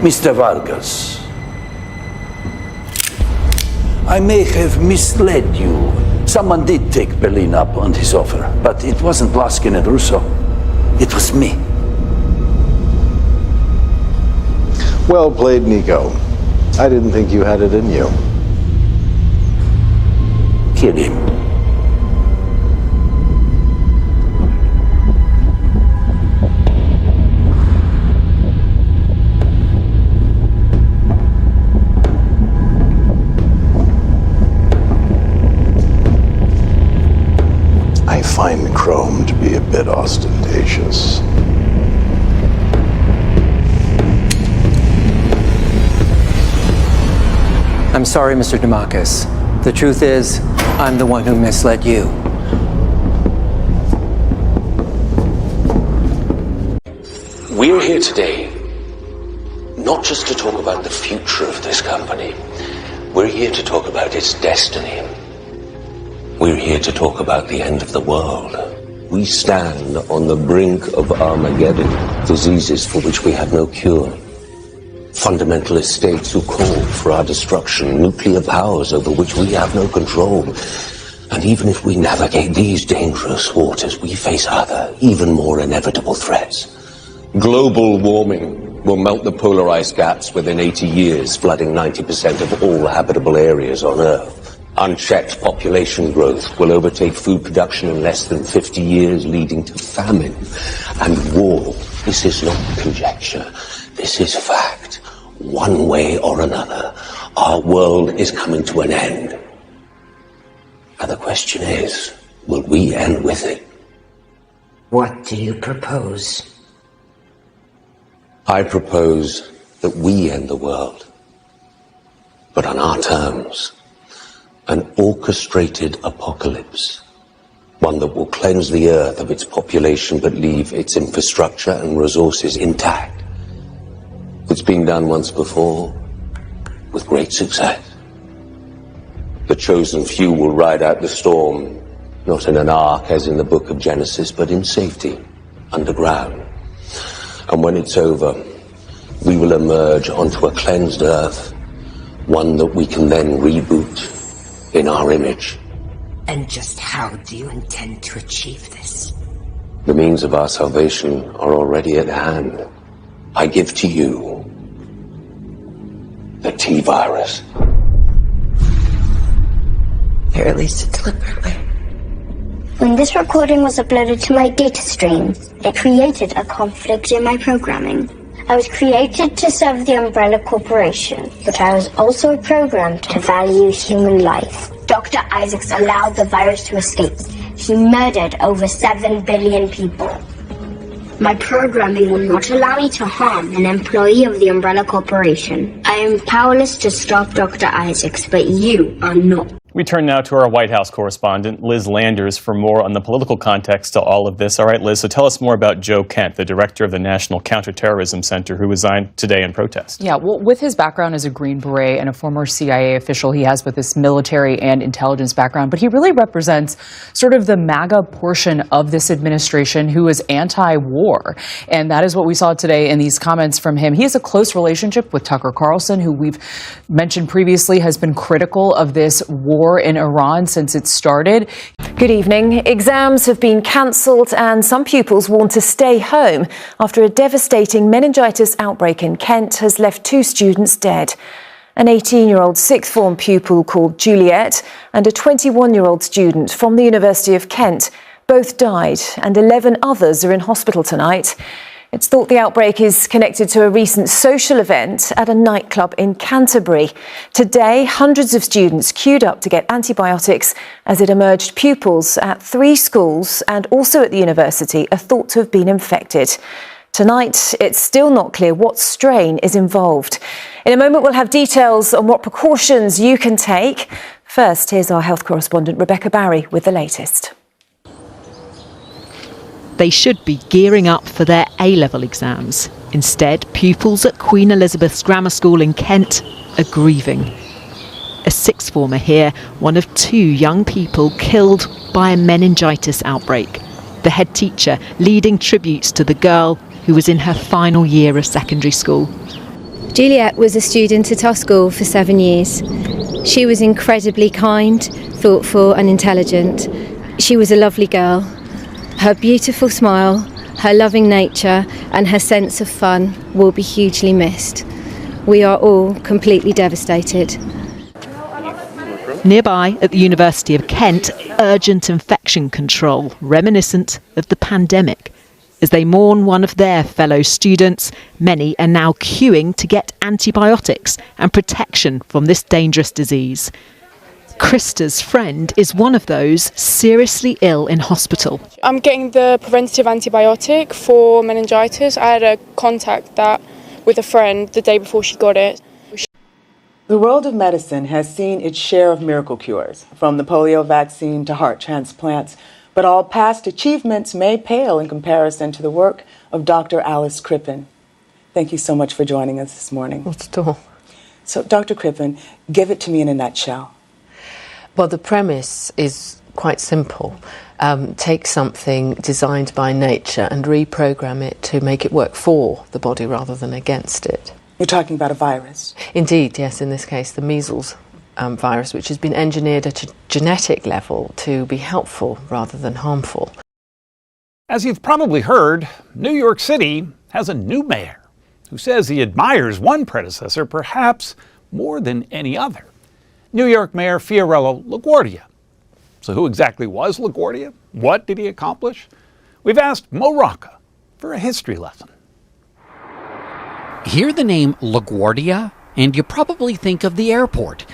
Mr. Vargas, I may have misled you. Someone did take Berlin up on his offer, but it wasn't Laskin and Russo. It was me. Well played, Nico. I didn't think you had it in you. Kill him. I find Chrome to be a bit ostentatious. I'm sorry, Mr. DeMarcus. The truth is, I'm the one who misled you. We're here today not just to talk about the future of this company. We're here to talk about its destiny. We're here to talk about the end of the world. We stand on the brink of Armageddon, diseases for which we have no cure. Fundamentalist states who call for our destruction, nuclear powers over which we have no control. And even if we navigate these dangerous waters, we face other, even more inevitable threats. Global warming will melt the polar ice caps within 80 years, flooding 90% of all habitable areas on Earth. Unchecked population growth will overtake food production in less than 50 years, leading to famine and war. This is not conjecture. This is fact. One way or another, our world is coming to an end. And the question is, will we end with it? What do you propose? I propose that we end the world, but on our terms. An orchestrated apocalypse. One that will cleanse the earth of its population but leave its infrastructure and resources intact. It's been done once before, with great success. The chosen few will ride out the storm, not in an ark as in the book of Genesis, but in safety, underground. And when it's over, we will emerge onto a cleansed earth, one that we can then reboot in our image. And just how do you intend to achieve this? The means of our salvation are already at hand. I give to you the T-virus. Or at least deliberately. When this recording was uploaded to my data stream, it created a conflict in my programming. I was created to serve the Umbrella Corporation, but I was also programmed to value human life. Dr. Isaacs allowed the virus to escape. He murdered over 7 billion people. My programming will not allow me to harm an employee of the Umbrella Corporation. I am powerless to stop Dr. Isaacs, but you are not. We turn now to our White House correspondent, Liz Landers, for more on the political context to all of this. All right, Liz, so tell us more about Joe Kent, the director of the National Counterterrorism Center, who resigned today in protest. Yeah, well, with his background as a Green Beret and a former CIA official, he has both this military and intelligence background, but he really represents sort of the MAGA portion of this administration who is anti-war. And that is what we saw today in these comments from him. He has a close relationship with Tucker Carlson, who we've mentioned previously has been critical of this war in Iran since it started. Good evening. Exams have been cancelled and some pupils want to stay home after a devastating meningitis outbreak in Kent has left 2 students dead. An 18-year-old sixth form pupil called Juliet and a 21-year-old student from the University of Kent both died, and 11 others are in hospital tonight. It's thought the outbreak is connected to a recent social event at a nightclub in Canterbury. Today, hundreds of students queued up to get antibiotics as it emerged pupils at 3 schools and also at the university are thought to have been infected. Tonight, it's still not clear what strain is involved. In a moment, we'll have details on what precautions you can take. First, here's our health correspondent, Rebecca Barry, with the latest. They should be gearing up for their A-level exams. Instead, pupils at Queen Elizabeth's Grammar School in Kent are grieving. A sixth former here, one of 2 young people killed by a meningitis outbreak. The head teacher leading tributes to the girl who was in her final year of secondary school. Juliet was a student at our school for 7 years. She was incredibly kind, thoughtful and intelligent. She was a lovely girl. Her beautiful smile, her loving nature and her sense of fun will be hugely missed. We are all completely devastated. Nearby at the University of Kent, urgent infection control, reminiscent of the pandemic. As they mourn one of their fellow students, many are now queuing to get antibiotics and protection from this dangerous disease. Krista's friend is one of those seriously ill in hospital. I'm getting the preventative antibiotic for meningitis. I had a contact that with a friend the day before she got it. The world of medicine has seen its share of miracle cures, from the polio vaccine to heart transplants, but all past achievements may pale in comparison to the work of Dr. Alice Crippen. Thank you so much for joining us this morning. Not at all. So, Dr. Crippen, give it to me in a nutshell. Well, the premise is quite simple. Take something designed by nature and reprogram it to make it work for the body rather than against it. You're talking about a virus? Indeed, yes, in this case the measles virus, which has been engineered at a genetic level to be helpful rather than harmful. As you've probably heard, New York City has a new mayor who says he admires one predecessor perhaps more than any other. New York Mayor Fiorello LaGuardia. So who exactly was LaGuardia? What did he accomplish? We've asked Mo Rocca for a history lesson. Hear the name LaGuardia, and you probably think of the airport,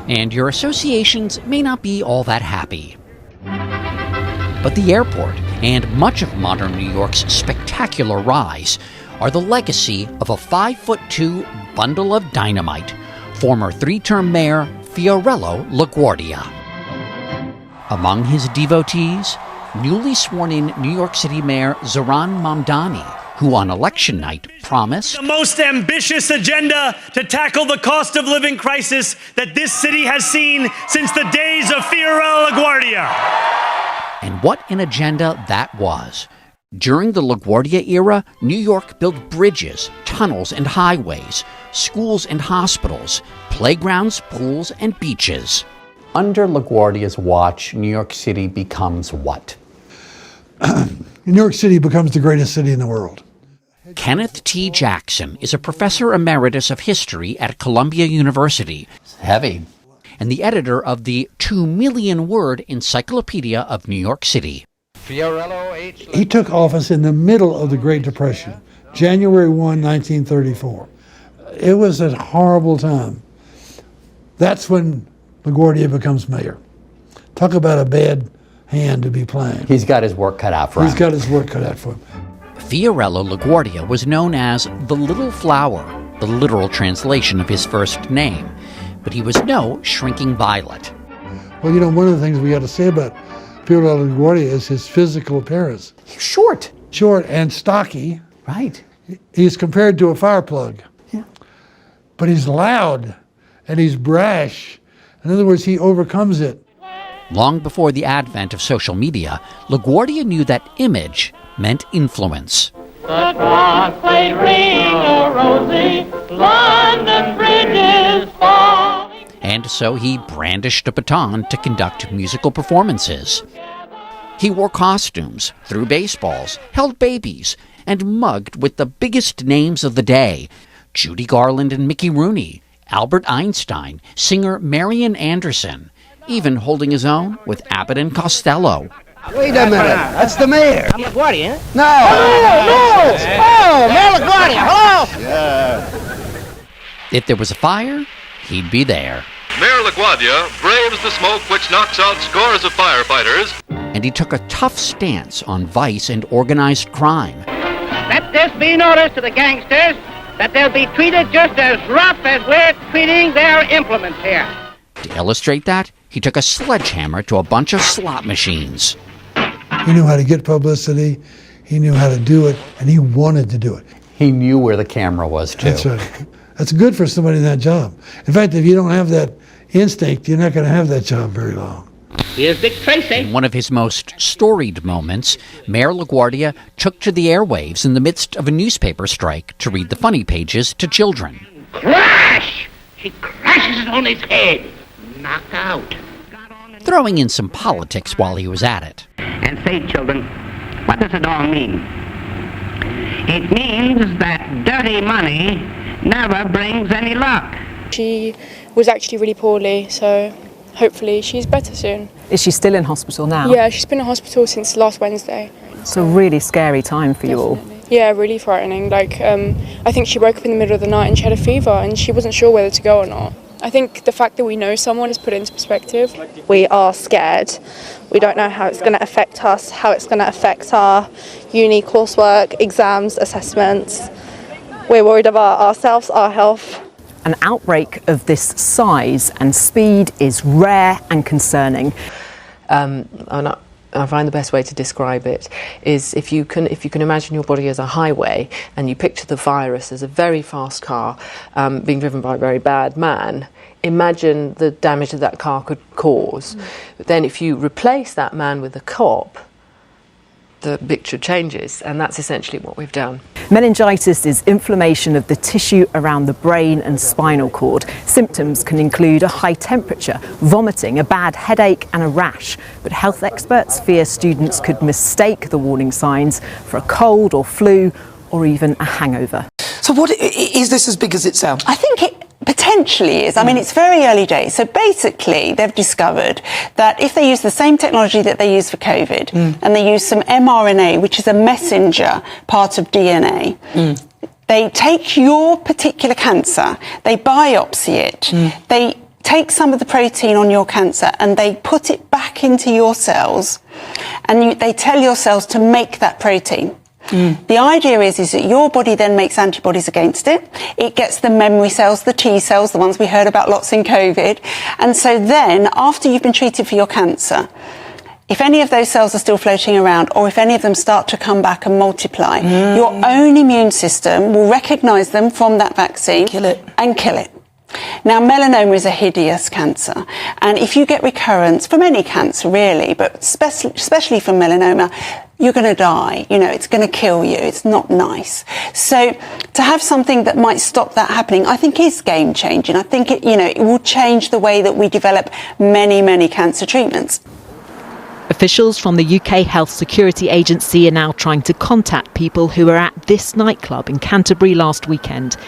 and your associations may not be all that happy. But the airport, and much of modern New York's spectacular rise, are the legacy of a 5'2" bundle of dynamite, former three-term mayor Fiorello LaGuardia. Among his devotees, newly sworn-in New York City Mayor Zohran Mamdani, who on election night promised the most ambitious agenda to tackle the cost of living crisis that this city has seen since the days of Fiorello LaGuardia. And what an agenda that was. During the LaGuardia era, New York built bridges, tunnels and highways, schools and hospitals, playgrounds, pools and beaches. Under LaGuardia's watch, New York City becomes what? New York City becomes the greatest city in the world. Kenneth T. Jackson is a professor emeritus of history at Columbia University. It's heavy. And the editor of the 2-million-word Encyclopedia of New York City. He took office in the middle of the Great Depression, January 1, 1934. It was a horrible time. That's when LaGuardia becomes mayor. Talk about a bad hand to be playing. He's got his work cut out for him. He's got his work cut out for him. Fiorello LaGuardia was known as the Little Flower, the literal translation of his first name. But he was no shrinking violet. Well, you know, one of the things we got to say about Fiorello LaGuardia is his physical appearance. He's short. Short and stocky. Right. He's compared to a fire plug. Yeah. But he's loud and he's brash. In other words, he overcomes it. Long before the advent of social media, LaGuardia knew that image meant influence. The clock played Ring a Rosie, London Bridge is falling. And so he brandished a baton to conduct musical performances. He wore costumes, threw baseballs, held babies, and mugged with the biggest names of the day: Judy Garland and Mickey Rooney, Albert Einstein, singer Marian Anderson, even holding his own with Abbott and Costello. Wait a minute, that's the mayor. I'm LaGuardia, huh? No! Oh, no! Oh, Mayor LaGuardia, hello! Yeah. If there was a fire, he'd be there. Mayor LaGuardia braves the smoke which knocks out scores of firefighters. And he took a tough stance on vice and organized crime. Let this be noticed to the gangsters that they'll be treated just as rough as we're treating their implements here. To illustrate that, he took a sledgehammer to a bunch of slot machines. He knew how to get publicity, he knew how to do it, and he wanted to do it. He knew where the camera was, too. That's right. That's good for somebody in that job. In fact, if you don't have that instinct, you're not going to have that job very long. Here's Dick Tracy. In one of his most storied moments, Mayor LaGuardia took to the airwaves in the midst of a newspaper strike to read the funny pages to children. Crash! She crashes it on his head. Knocked out. Throwing in some politics while he was at it. And say, children, what does it all mean? It means that dirty money never brings any luck. She was actually really poorly, so hopefully she's better soon. Is she still in hospital now? Yeah, she's been in hospital since last Wednesday. It's a really scary time for you all. Yeah, really frightening. Like, I think she woke up in the middle of the night and she had a fever and she wasn't sure whether to go or not. I think the fact that we know someone is put into perspective. We are scared. We don't know how it's going to affect us, how it's going to affect our uni coursework, exams, assessments. We're worried about ourselves, our health. An outbreak of this size and speed is rare and concerning. I find the best way to describe it is if you can imagine your body as a highway and you picture the virus as a very fast car being driven by a very bad man, imagine the damage that car could cause. But then if you replace that man with a cop, the picture changes, and that's essentially what we've done. Meningitis is inflammation of the tissue around the brain and spinal cord. Symptoms can include a high temperature, vomiting, a bad headache and a rash. But health experts fear students could mistake the warning signs for a cold or flu or even a hangover. So what is this as big as it sounds? I think it potentially is. I mean, it's very early days. So basically, they've discovered that if they use the same technology that they use for COVID, and they use some mRNA, which is a messenger part of DNA, they take your particular cancer, they biopsy it, they take some of the protein on your cancer and they put it back into your cells, and they tell your cells to make that protein. The idea is that your body then makes antibodies against it. It gets the memory cells, the T cells, the ones we heard about lots in COVID. And so then, after you've been treated for your cancer, if any of those cells are still floating around, or if any of them start to come back and multiply, your own immune system will recognise them from that vaccine and kill it. Now, melanoma is a hideous cancer, and if you get recurrence from any cancer really, but especially from melanoma, you're going to die. You know, it's going to kill you. It's not nice. So to have something that might stop that happening, I think is game changing. I think it will change the way that we develop many, many cancer treatments. Officials from the UK Health Security Agency are now trying to contact people who were at this nightclub in Canterbury last weekend.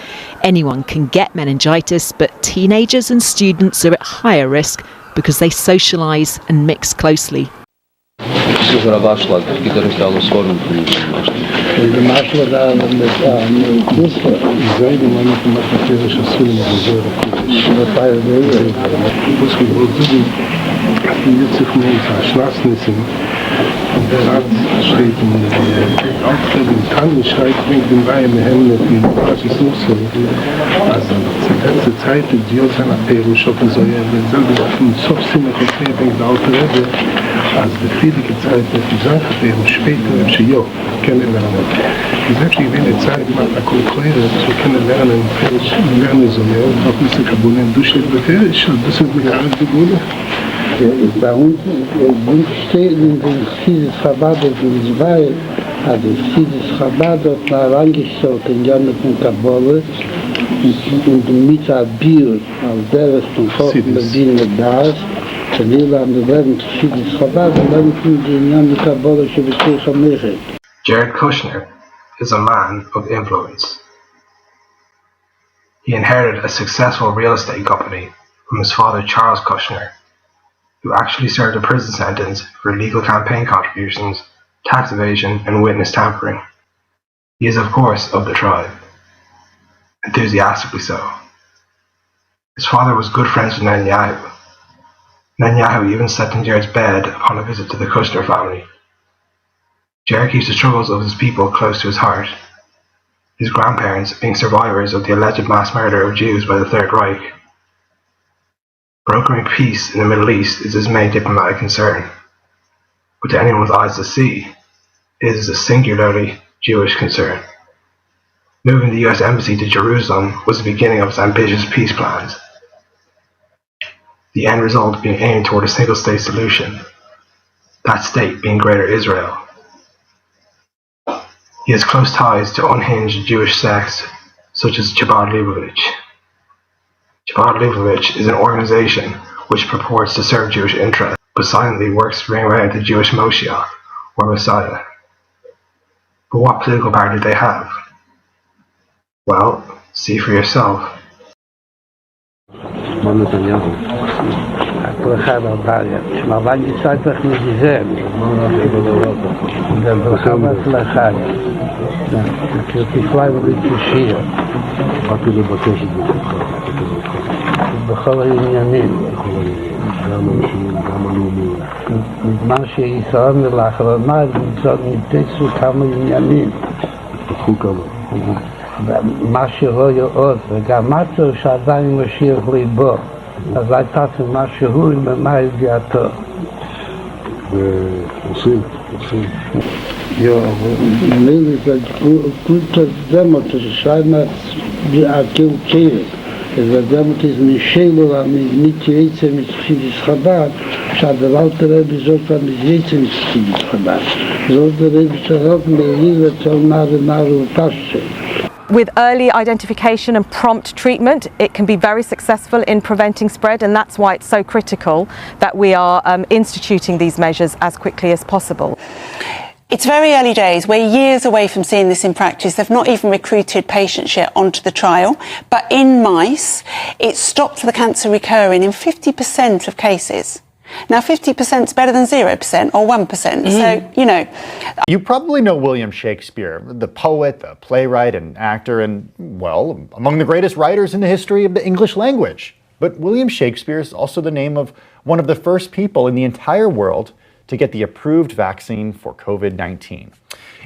Anyone can get meningitis, but teenagers and students are at higher risk because they socialise and mix closely. Sıfıra başladık. Giderek daha sorun başladık. אז בפיזיקה צייט מפוזרת והם später שיו kennenlernen. Es ist actually eine Zeit, man akkultiert, so kennenlernen, lernen so ja, auch ein bisschen Karbonen durchlebt, das sind mir alle Figuren. Bei uns steht in den Chizis Chabad in Israel, also Chizis Chabad hat mal angeschaut in Jonathan Kabbalah und mit der Bier, als der ist von Kochen der Bier da ist, Jared Kushner is a man of influence. He inherited a successful real estate company from his father Charles Kushner, who actually served a prison sentence for illegal campaign contributions, tax evasion and witness tampering. He is of course of the tribe, enthusiastically so. His father was good friends with Netanyahu. Netanyahu even slept in Jared's bed upon a visit to the Kushner family. Jared keeps the struggles of his people close to his heart, his grandparents being survivors of the alleged mass murder of Jews by the Third Reich. Brokering peace in the Middle East is his main diplomatic concern, but to anyone with eyes to see, it is a singularly Jewish concern. Moving the US Embassy to Jerusalem was the beginning of his ambitious peace plans, the end result being aimed toward a single-state solution, that state being Greater Israel. He has close ties to unhinged Jewish sects such as Chabad Lubavitch, Chabad Lubavitch is an organization which purports to serve Jewish interests, but silently works to bring around the Jewish Moshiach, or Messiah. But what political power did they have? Well, see for yourself. בכל העניינים, גם האישיים, גם הלאומיים. בזמן שישראל לאחרונה ניתצו כמה עניינים. התפתחו כמה. מה שרואה עוד, וגם מצו שעדיין משיח ליבו, אז הייתה משהו עם מה ידיעתו. ועושים. Ja, nee, gut, dass man das schreiben, die Archäologie. ודמת איזה משאלו מתייצא מתחיל חב"ד, שהדבר תראה בזאת המתייצא מתחיל חב"ד. זאת תראה בשעות מהיר אצל נער ופשטה. With early identification and prompt treatment, it can be very successful in preventing spread, and that's why it's so critical that we are instituting these measures as quickly as possible. It's very early days. We're years away from seeing this in practice. They've not even recruited patients yet onto the trial. But in mice, it stopped the cancer recurring in 50% of cases. Now, 50% is better than 0% or 1%. So, you know. You probably know William Shakespeare, the poet, the playwright, and actor, and, well, among the greatest writers in the history of the English language. But William Shakespeare is also the name of one of the first people in the entire world to get the approved vaccine for COVID-19.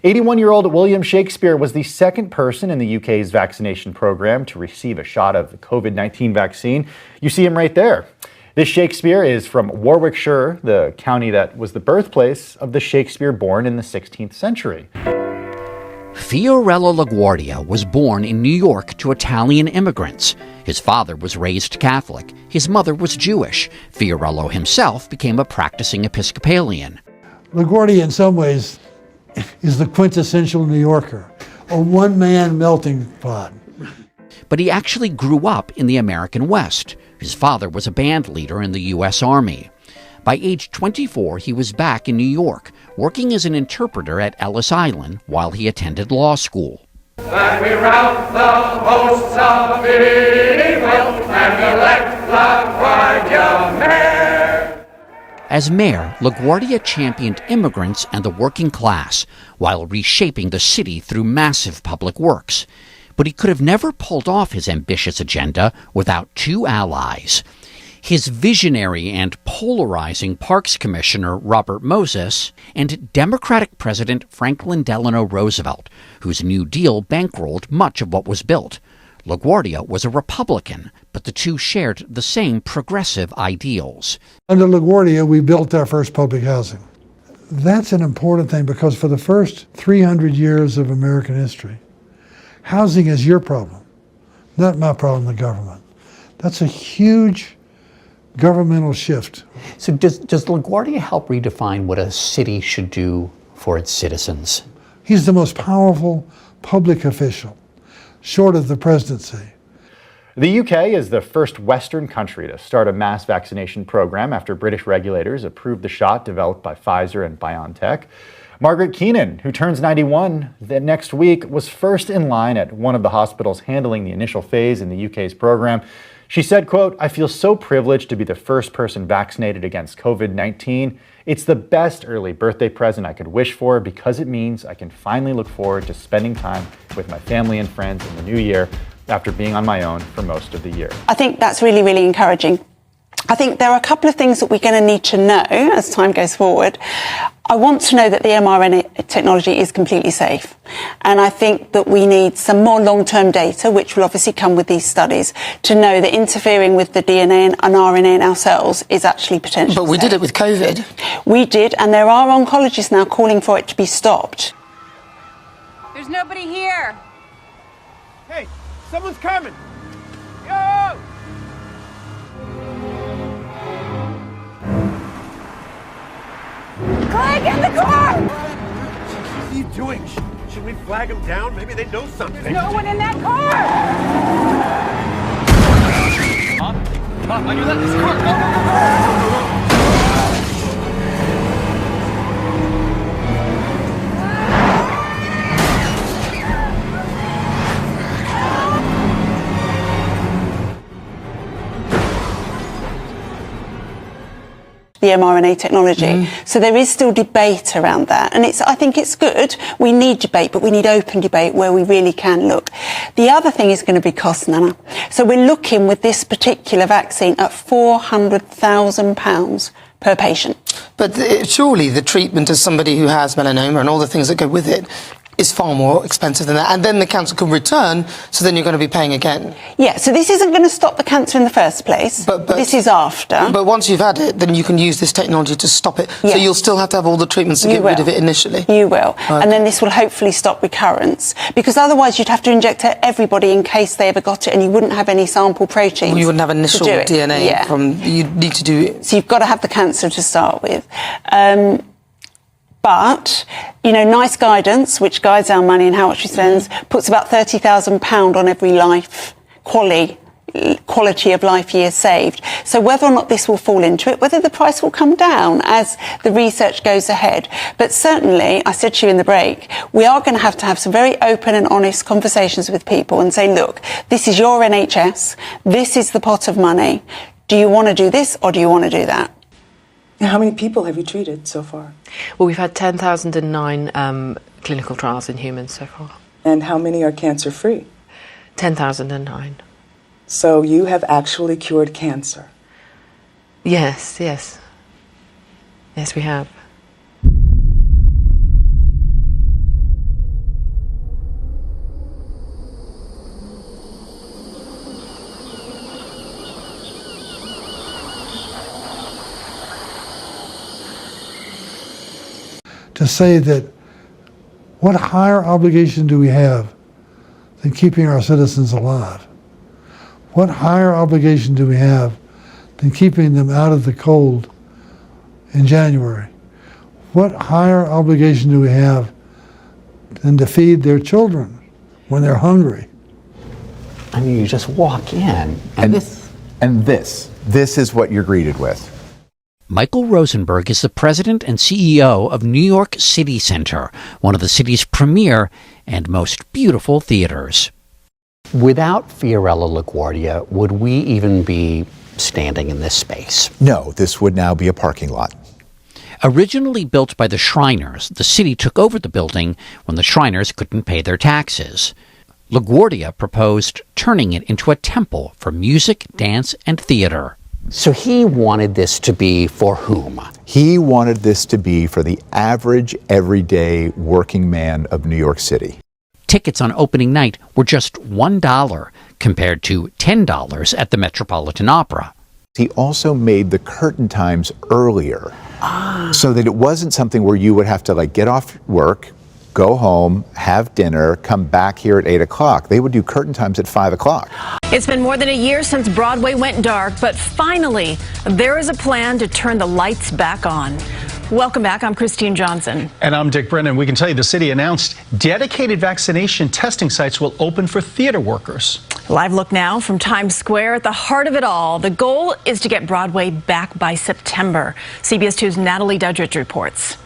81-year-old William Shakespeare was the second person in the UK's vaccination program to receive a shot of the COVID-19 vaccine. You see him right there. This Shakespeare is from Warwickshire, the county that was the birthplace of the Shakespeare born in the 16th century. Fiorello LaGuardia was born in New York to Italian immigrants. His father was raised Catholic. His mother was Jewish. Fiorello himself became a practicing Episcopalian. LaGuardia, in some ways, is the quintessential New Yorker, a one-man melting pot. But he actually grew up in the American West. His father was a band leader in the U.S. Army. By age 24, he was back in New York, working as an interpreter at Ellis Island while he attended law school. That we rout the hosts of evil and elect LaGuardia mayor. As mayor, LaGuardia championed immigrants and the working class while reshaping the city through massive public works. But he could have never pulled off his ambitious agenda without two allies. His visionary and polarizing Parks Commissioner Robert Moses, and Democratic President Franklin Delano Roosevelt, whose New Deal bankrolled much of what was built. LaGuardia was a Republican, but the two shared the same progressive ideals. Under LaGuardia, we built our first public housing. That's an important thing because for the first 300 years of American history, housing is your problem, not my problem, the government. That's a huge governmental shift. So does LaGuardia help redefine what a city should do for its citizens? He's the most powerful public official, short of the presidency. The UK is the first Western country to start a mass vaccination program after British regulators approved the shot developed by Pfizer and BioNTech. Margaret Keenan, who turns 91 next week, was first in line at one of the hospitals handling the initial phase in the UK's program. She said, quote, "I feel so privileged to be the first person vaccinated against COVID-19. It's the best early birthday present I could wish for because it means I can finally look forward to spending time with my family and friends in the new year after being on my own for most of the year." I think that's really, really encouraging. I think there are a couple of things that we're going to need to know as time goes forward. I want to know that the mRNA technology is completely safe. And I think that we need some more long-term data, which will obviously come with these studies, to know that interfering with the DNA and RNA in our cells is actually potentially But we did it with COVID. We did, and there are oncologists now calling for it to be stopped. There's nobody here. Hey, someone's coming. Yo! Clay, get in the car! What's he doing? Should we flag him down? Maybe they know something. There's no one in that car! The mRNA technology. So there is still debate around that, and I think it's good. We need debate, but we need open debate where we really can look. The other thing is going to be cost, Nana. So we're looking with this particular vaccine at £400,000 per patient. But surely the treatment of somebody who has melanoma and all the things that go with it is far more expensive than that, and then the cancer can return, so then you're going to be paying again. Yeah, so this isn't going to stop the cancer in the first place. But this is after. But once you've had it, then you can use this technology to stop it. Yeah. So you'll still have to have all the treatments to get rid of it initially. You will. Right. And then this will hopefully stop recurrence. Because otherwise you'd have to inject everybody in case they ever got it, and you wouldn't have any sample proteins. Well, you wouldn't have initial DNA from... You'd need to do it. So you've got to have the cancer to start with. But, you know, NICE guidance, which guides our money and how much we spend, puts about £30,000 on every life, quality of life year saved. So whether or not this will fall into it, whether the price will come down as the research goes ahead. But certainly, I said to you in the break, we are going to have some very open and honest conversations with people and say, look, this is your NHS, this is the pot of money. Do you want to do this or do you want to do that? How many people have you treated so far? Well, we've had 10,009 clinical trials in humans so far. And how many are cancer-free? 10,009. So you have actually cured cancer? Yes. Yes, we have. To say that what higher obligation do we have than keeping our citizens alive? What higher obligation do we have than keeping them out of the cold in January? What higher obligation do we have than to feed their children when they're hungry? I mean, you just walk in and this is what you're greeted with. Michael Rosenberg is the president and CEO of New York City Center, one of the city's premier and most beautiful theaters. Without Fiorella LaGuardia, would we even be standing in this space? No, this would now be a parking lot. Originally built by the Shriners, the city took over the building when the Shriners couldn't pay their taxes. LaGuardia proposed turning it into a temple for music, dance, and theater. So he wanted this to be for whom? He wanted this to be for the average, everyday working man of New York City. Tickets on opening night were just $1 compared to $10 at the Metropolitan Opera. He also made the curtain times earlier so that it wasn't something where you would have to get off work, go home, have dinner, come back here at 8 o'clock. They would do curtain times at 5 o'clock. It's been more than a year since Broadway went dark, but finally, there is a plan to turn the lights back on. Welcome back. I'm Christine Johnson. And I'm Dick Brennan. We can tell you the city announced dedicated vaccination testing sites will open for theater workers. Live look now from Times Square at the heart of it all. The goal is to get Broadway back by September. CBS 2's Natalie Dudridge reports.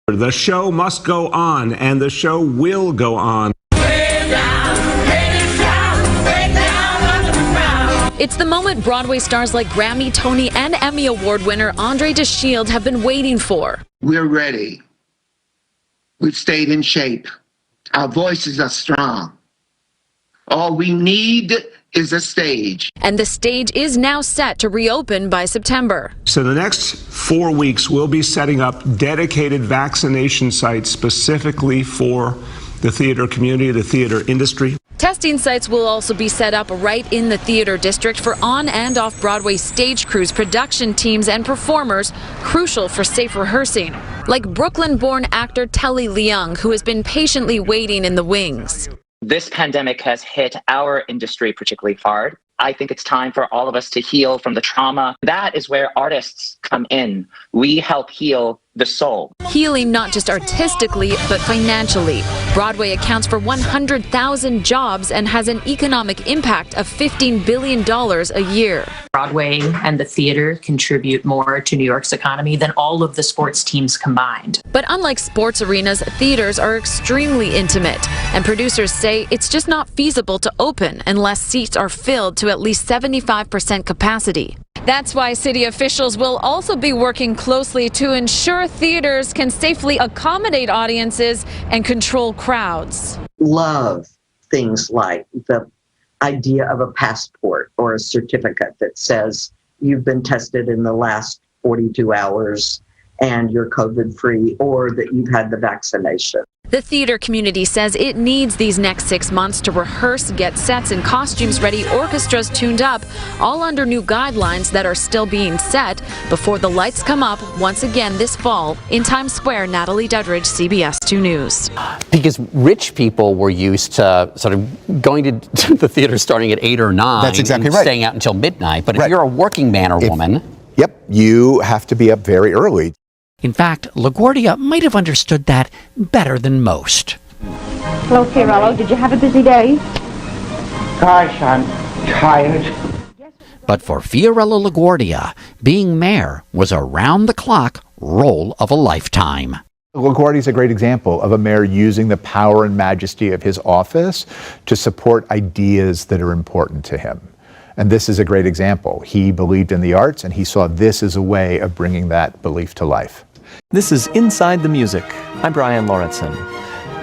The show must go on, and the show will go on. It's the moment Broadway stars like Grammy, Tony, and Emmy Award winner Andre DeShield have been waiting for. We're ready. We've stayed in shape. Our voices are strong. All we need is a stage. And the stage is now set to reopen by September. So the next 4 weeks, we'll be setting up dedicated vaccination sites specifically for the theater community, the theater industry. Testing sites will also be set up right in the theater district for on and off Broadway stage crews, production teams, and performers, crucial for safe rehearsing. Like Brooklyn-born actor Telly Leung, who has been patiently waiting in the wings. This pandemic has hit our industry particularly hard. I think it's time for all of us to heal from the trauma. That is where artists come in. We help heal the soul. Healing not just artistically, but financially. Broadway accounts for 100,000 jobs and has an economic impact of $15 billion a year. Broadway and the theater contribute more to New York's economy than all of the sports teams combined. But unlike sports arenas, theaters are extremely intimate, and producers say it's just not feasible to open unless seats are filled to at least 75% capacity. That's why city officials will also be working closely to ensure theaters can safely accommodate audiences and control crowds. Love things like the idea of a passport or a certificate that says you've been tested in the last 42 hours and you're COVID-free, or that you've had the vaccination. The theater community says it needs these next 6 months to rehearse, get sets and costumes ready, orchestras tuned up, all under new guidelines that are still being set before the lights come up once again this fall in Times Square. Natalie Duddridge, CBS 2 News. Because rich people were used to sort of going to the theater starting at 8 or 9. That's exactly and right. Staying out until midnight. But if you're a working man or woman. Yep, you have to be up very early. In fact, LaGuardia might have understood that better than most. Hello, Fiorello. Did you have a busy day? Gosh, I'm tired. But for Fiorello LaGuardia, being mayor was a round-the-clock role of a lifetime. LaGuardia is a great example of a mayor using the power and majesty of his office to support ideas that are important to him. And this is a great example. He believed in the arts, and he saw this as a way of bringing that belief to life. This is Inside the Music. I'm Brian Lauritsen.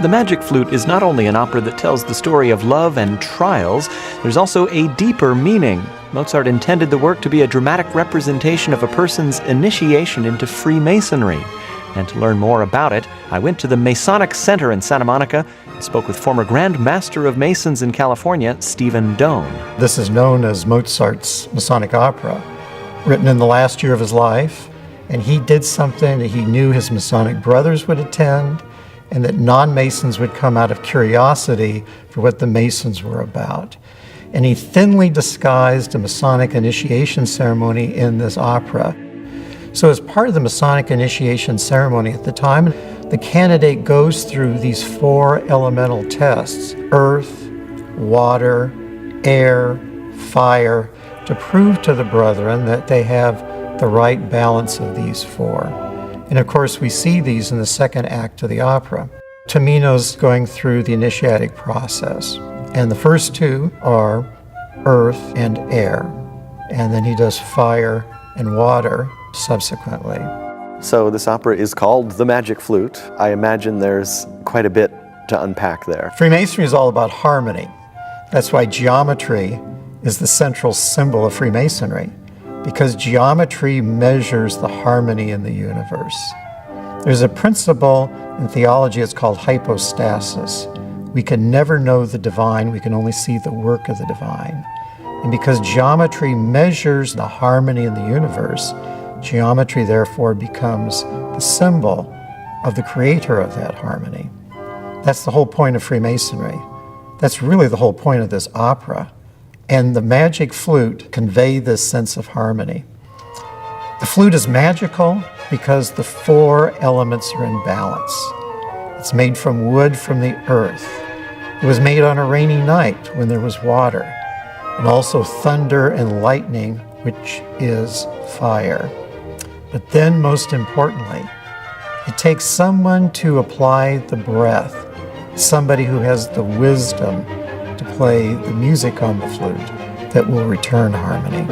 The Magic Flute is not only an opera that tells the story of love and trials, there's also a deeper meaning. Mozart intended the work to be a dramatic representation of a person's initiation into Freemasonry. And to learn more about it, I went to the Masonic Center in Santa Monica and spoke with former Grand Master of Masons in California, Stephen Doan. This is known as Mozart's Masonic opera, written in the last year of his life, and he did something that he knew his Masonic brothers would attend, and that non-Masons would come out of curiosity for what the Masons were about. And he thinly disguised a Masonic initiation ceremony in this opera. So as part of the Masonic initiation ceremony at the time, the candidate goes through these 4 elemental tests: earth, water, air, fire, to prove to the brethren that they have the right balance of these 4. And of course, we see these in the second act of the opera. Tamino's going through the initiatic process, and the first 2 are earth and air, and then he does fire and water subsequently. So this opera is called The Magic Flute. I imagine there's quite a bit to unpack there. Freemasonry is all about harmony. That's why geometry is the central symbol of Freemasonry, because geometry measures the harmony in the universe. There's a principle in theology, it's called hypostasis. We can never know the divine, we can only see the work of the divine. And because geometry measures the harmony in the universe, geometry therefore becomes the symbol of the creator of that harmony. That's the whole point of Freemasonry. That's really the whole point of this opera. And the magic flute convey this sense of harmony. The flute is magical because the 4 elements are in balance. It's made from wood from the earth. It was made on a rainy night when there was water, and also thunder and lightning, which is fire. But then, most importantly, it takes someone to apply the breath, somebody who has the wisdom to play the music on the flute that will return harmony.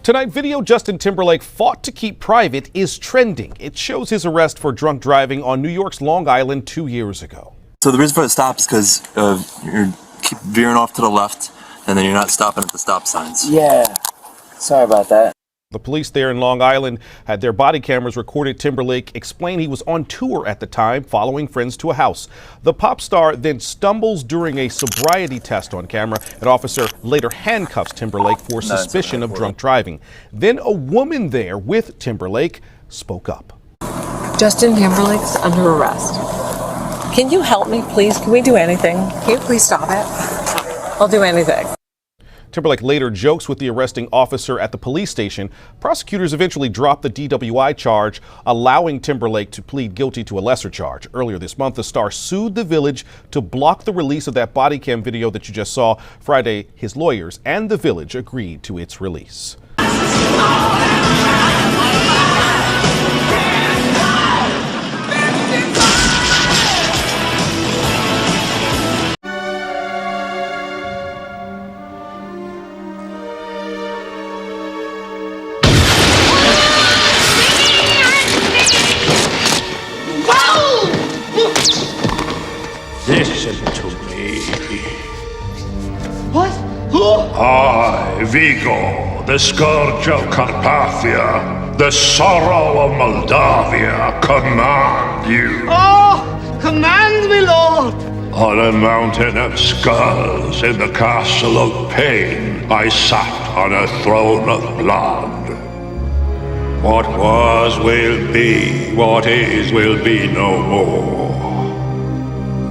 Tonight, video Justin Timberlake fought to keep private is trending. It shows his arrest for drunk driving on New York's Long Island 2 years ago. So the reason for the stop is because you keep veering off to the left, and then you're not stopping at the stop signs. Yeah, sorry about that. The police there in Long Island had their body cameras recorded Timberlake explain he was on tour at the time, following friends to a house. The pop star then stumbles during a sobriety test on camera. An officer later handcuffs Timberlake for suspicion of drunk driving. Then a woman there with Timberlake spoke up. Justin Timberlake's under arrest. Can you help me, please? Can we do anything? Can you please stop it? I'll do anything. Timberlake later jokes with the arresting officer at the police station. Prosecutors eventually dropped the DWI charge, allowing Timberlake to plead guilty to a lesser charge. Earlier this month, the star sued the Village to block the release of that body cam video that you just saw. Friday, his lawyers and the Village agreed to its release. Listen to me. What? I, Vigo, the scourge of Carpathia, the sorrow of Moldavia, command you. Oh, command me, Lord. On a mountain of skulls in the castle of pain, I sat on a throne of blood. What was will be, what is will be no more.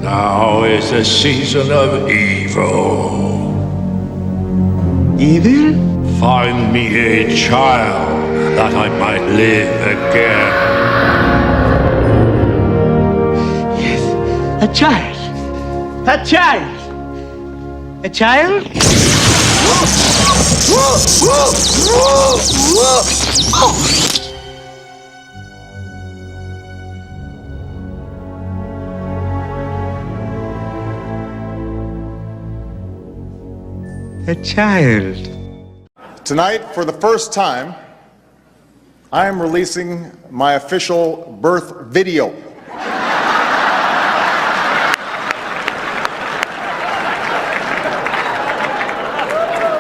Now is the season of evil. Evil? Find me a child that I might live again. Yes, a child. A child. A child? A child. Tonight, for the first time, I am releasing my official birth video.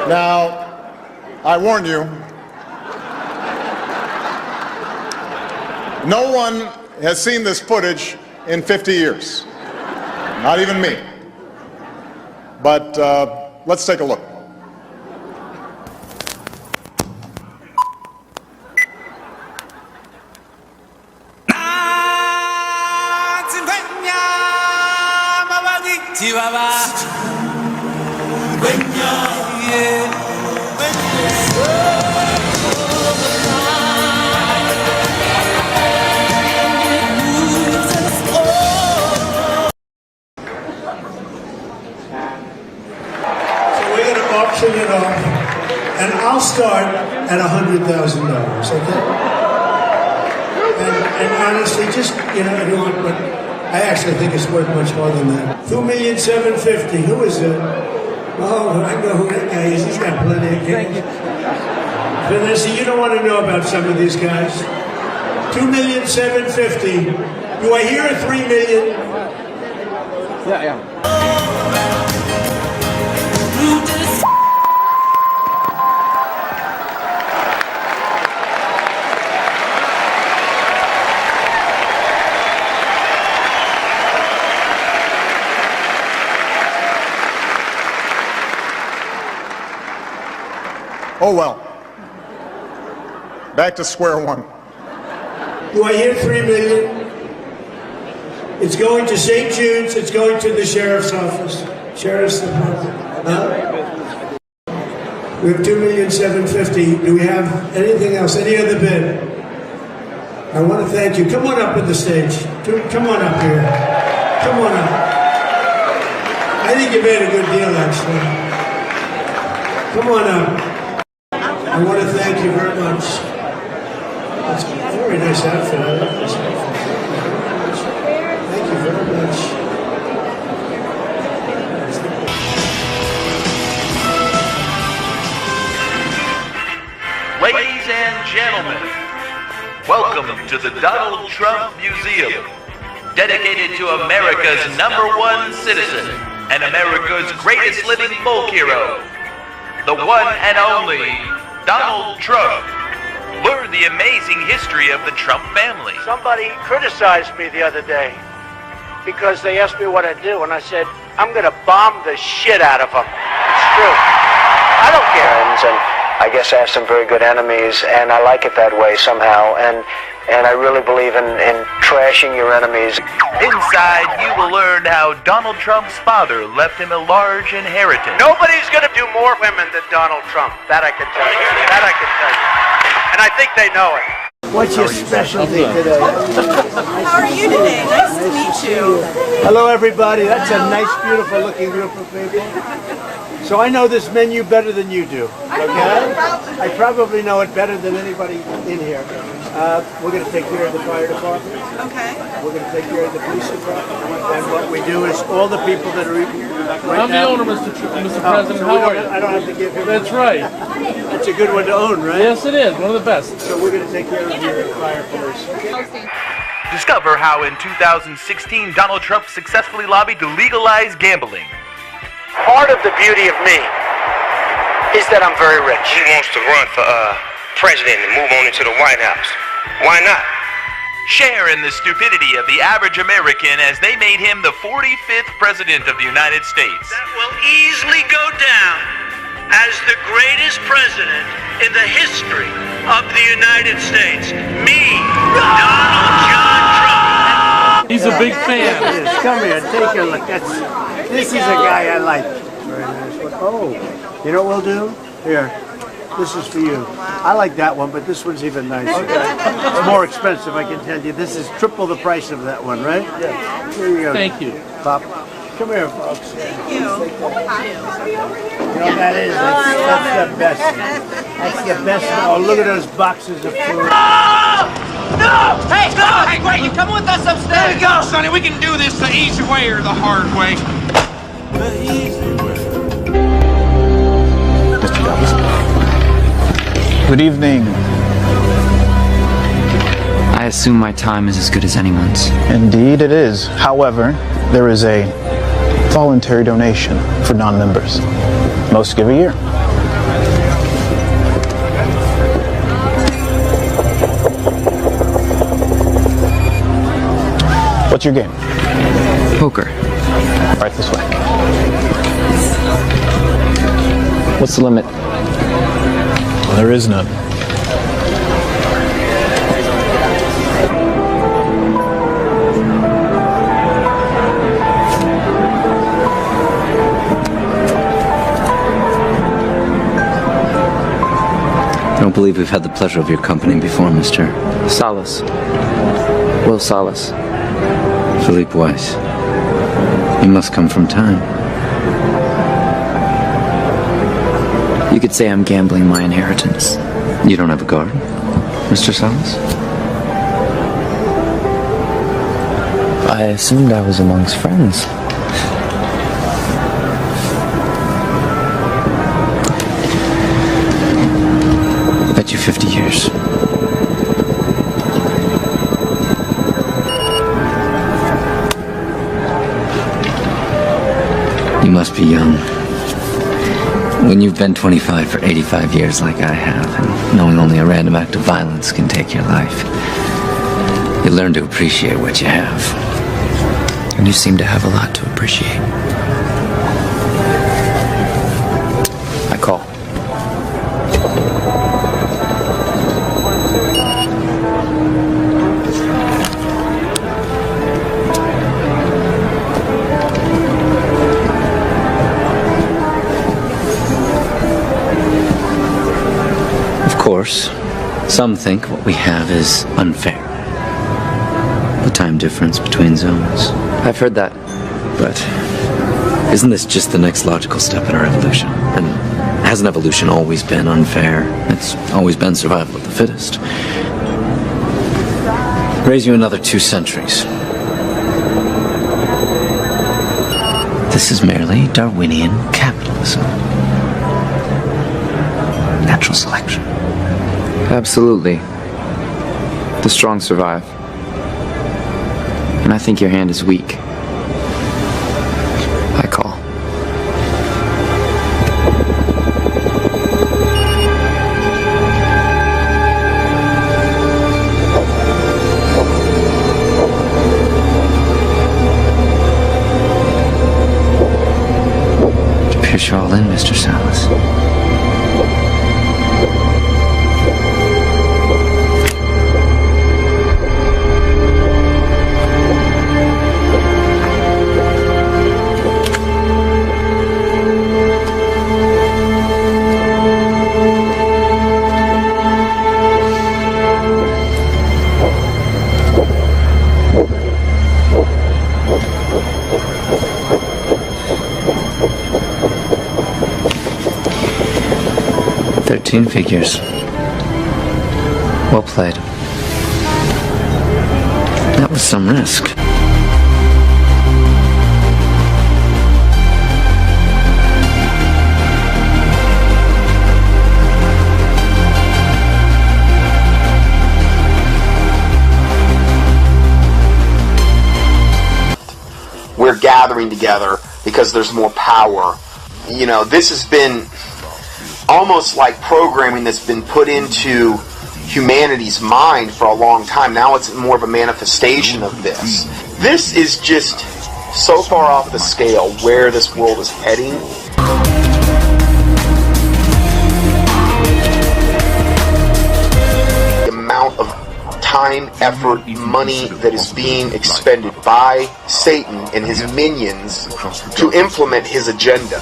Now, I warn you, no one has seen this footage in 50 years. Not even me. But let's take a look. Auction it off, and I'll start at $100,000, okay? And honestly, just, you know, but I actually think it's worth much more than that. $2,750,000. Who is it? Oh, I know who that guy is. He's got plenty of games. Vanessa, you don't want to know about some of these guys. $2,750,000. Do I hear a $3 million? Yeah. Oh well. Back to square one. Do I hear $3 million? It's going to St. Jude's. It's going to the sheriff's office. Sheriff's department. Huh? We have $2,750,000. Do we have anything else? Any other bid? I want to thank you. Come on up on the stage. Come on up here. Come on up. I think you made a good deal, actually. Come on up. I want to thank you very much. That's a very nice outfit. I like this outfit. Thank you very much. Ladies and gentlemen, welcome to the Donald Trump Museum, dedicated to America's #1 citizen and America's greatest living folk hero, the one and only Donald Trump. Learn the amazing history of the Trump family. Somebody criticized me the other day because they asked me what I do, and I said, I'm going to bomb the shit out of them. It's true. I don't care. And I guess I have some very good enemies, and I like it that way somehow. And and I really believe in trashing your enemies. Inside, you will learn how Donald Trump's father left him a large inheritance. Nobody's going to do more women than Donald Trump. That I can tell you. That I can tell you. And I think they know it. What's your specialty today? How are you today? Nice to meet you. Hello, everybody. That's a nice, beautiful looking group of people. So I know this menu better than you do, okay? I probably know it better than anybody in here. We're going to take care of the fire department. Okay. We're going to take care of the police department. And what we do is all the people that are here. I'm the owner, Mr. President. So How are you? I don't have to give him. That's right. That's a good one to own, right? Yes, it is. One of the best. So we're going to take care of your fire police. Discover how in 2016 Donald Trump successfully lobbied to legalize gambling. Part of the beauty of me is that I'm very rich. He wants to run for president and move on into the White House. Why not? Share in the stupidity of the average American as they made him the 45th president of the United States. That will easily go down as the greatest president in the history of the United States. Me, Donald John Trump. He's a big fan. Yes, come here, take a look. This is a guy I like. Very nice one. Oh, you know what we'll do? Here, this is for you. I like that one, but this one's even nicer. Okay. It's more expensive, I can tell you. This is triple the price of that one, right? Yeah. Here you go. Thank you. Pop. Come here, folks. Thank you. You know what that is? That's the best. That's the best. Oh, look at those boxes of food. No! Hey, no! Hey, wait, you come with us upstairs. There we go, Sonny. We can do this the easy way or the hard way. Good evening. I assume my time is as good as anyone's. Indeed it is. However, there is a voluntary donation for non-members. Most give a year. What's your game? Poker. Right this way. What's the limit? There is none. I don't believe we've had the pleasure of your company before, Mr. Salas. Will Salas. Philippe Weiss. You must come from time. You could say I'm gambling my inheritance. You don't have a garden, Mr. Salas? I assumed I was amongst friends. I bet you 50 years. You must be young. When you've been 25 for 85 years like I have, and knowing only a random act of violence can take your life, you learn to appreciate what you have. And you seem to have a lot to appreciate. I call. Of course, some think what we have is unfair. The time difference between zones. I've heard that. But isn't this just the next logical step in our evolution? And hasn't evolution always been unfair? It's always been survival of the fittest. Raise you another 2 centuries. This is merely Darwinian capitalism. Natural selection. Absolutely. The strong survive. And I think your hand is weak. I call. It appears you're all in, Mr. Salas. 13 figures. Well played. That was some risk. We're gathering together because there's more power. You know, this has been almost like programming that's been put into humanity's mind for a long time. Now it's more of a manifestation of this. This is just so far off the scale where this world is heading. The amount of time, effort, money that is being expended by Satan and his minions to implement his agenda.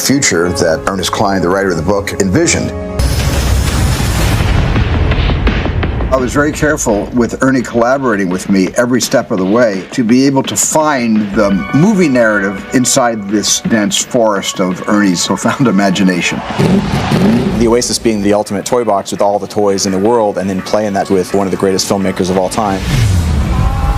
Future that Ernest Cline, the writer of the book, envisioned. I was very careful with Ernie collaborating with me every step of the way to be able to find the movie narrative inside this dense forest of Ernie's profound imagination. The Oasis being the ultimate toy box with all the toys in the world, and then playing that with one of the greatest filmmakers of all time.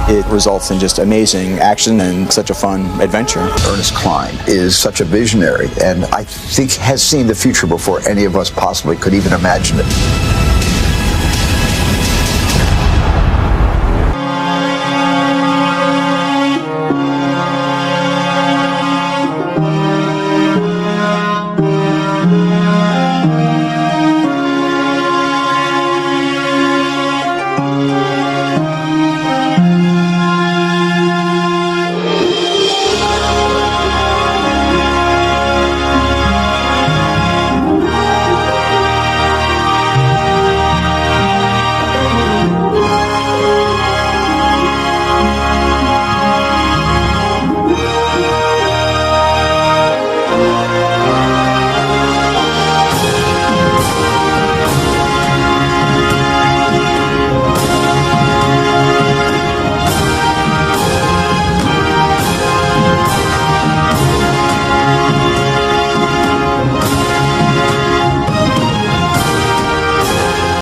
It results in just amazing action and such a fun adventure. Ernest Cline is such a visionary, and I think has seen the future before any of us possibly could even imagine it.